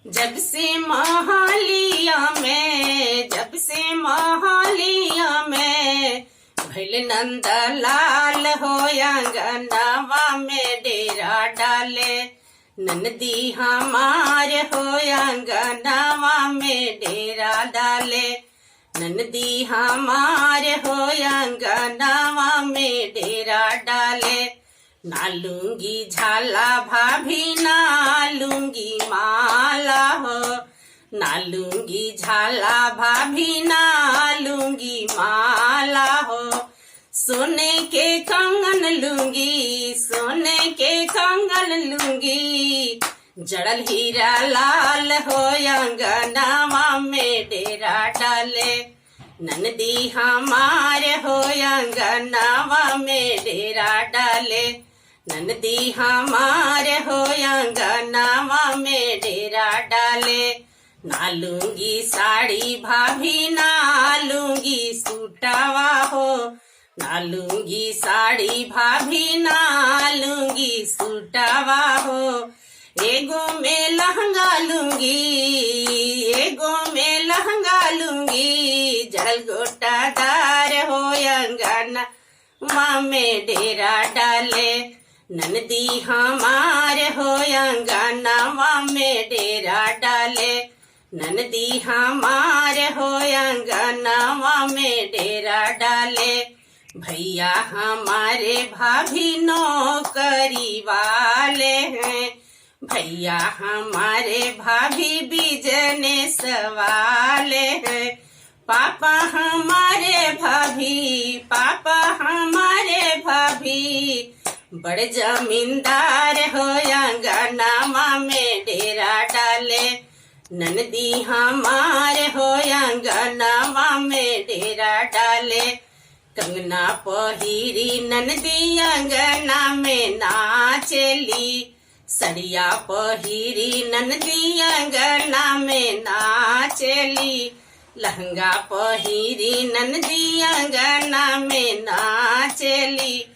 जब से महालिया में भैल नंदलाल हो अंगनवा में डेरा डाले। नंदी हमार हो अंगनवा में डेरा डाले। नंदी हमार हो अंगनवा में डेरा डाले। ना लूंगी झाला भाभी ना लूंगी माला हो। ना लूंगी झाला भाभी ना लूंगी माला हो। सोने के कंगन लूंगी सोने के कंगन लूंगी। जड़ल हीरा लाल हो अंगनवा में डेरा डाले। नंदी हमारे हो अंगनवा में डेरा डाले। नंदी हमारे हो अंगनवा में डेरा डाले। ना लूंगी साड़ी भाभी ना लूंगी सूटवा हो। ना लूंगी साड़ी भाभी ना लूंगी सूटवा हो। एगो में लहंगा लूंगी एगो में लहंगा लूंगी। जल गोटादार हो अंगनवा में डेरा डाले। नंदी हमारे हो अंगनवा में डेरा डाले। नंदी हमारे हो अंगनवा में डेरा डाले। भैया हमारे भाभी नौकरी वाले हैं। भैया हमारे भाभी बिजनेस वाले हैं। पापा हमारे भाभी बड़े जमींदार हो अंगनवा में डेरा डाले। नंदी हमारे हो अंगनवा में डेरा डाले। कंगना पहिरी नंदी अंगना में नाचेली। सड़िया पहिरी नंदी अंगना में नाचेली। लहंगा पहिरी नंदी अंगना में नाचेली।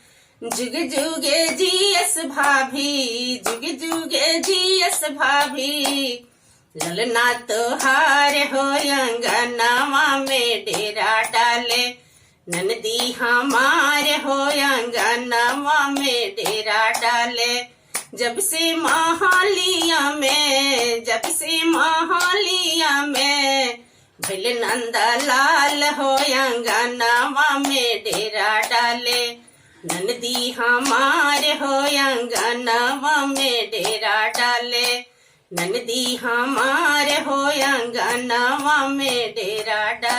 जुग जुगे जियस भाभी जुग जुगे जियस भाभी। ललना तोहार हो अंगनवा में डेरा डाले। नंदी हमारे हो अंगनवा में डेरा डाले। जब से महालिया में भैल नंदलाल हो अंगनवा में डेरा डाले। नंदी हमारे हो अंगनवा में डेरा डाले। नंदी हमारे हो अंगनवा में डेरा डाले।